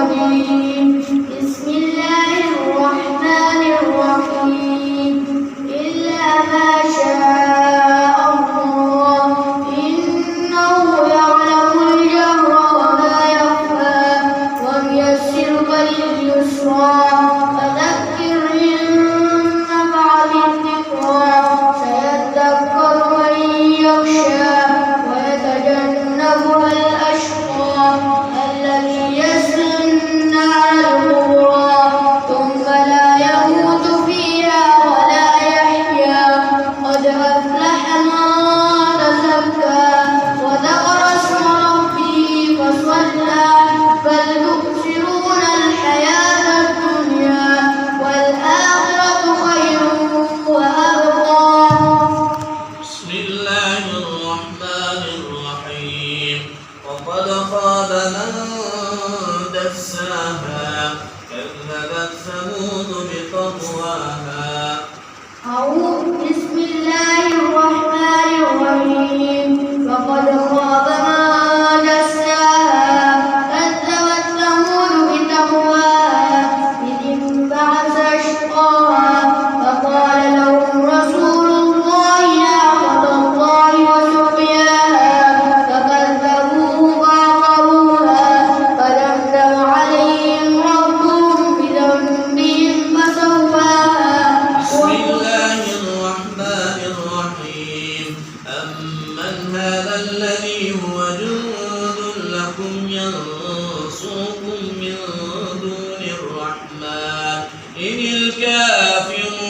الرجيم بسم الله الرحمن الرحيم إلا ما شاء الله إنه يعلم الجهر وما يخفى ونيسرك لليسرى فذكر إن نفعت الذكرى سيذكر من يخشى ويتجنبها الأشقى الذي يصلى النار الكبرى ثم لا يموت فيها ولا يحيا قد أفلح من تزكى وذكر اسم ربه فصلى بل تؤثرون الحياة الدنيا والآخرة خير وأبقى. بسم الله الرحمن الرحيم وقد خاب من دساها كذبت ثمود بطغواها. بسم الله الرحمن الرحيم وقد خاب من دساها كذبت ثمود بطغواها إذ انبعث أشقاها فقال لهم رسول الله ناقة الله وسقياها فكذبوه فعقروها فدمدم عليهم ربهم بذنبهم فسواها. بسم الله الرحمن الرحيم أمن هذا الذي هو جند لكم ينصركم من دون الرحمن إن الكافرون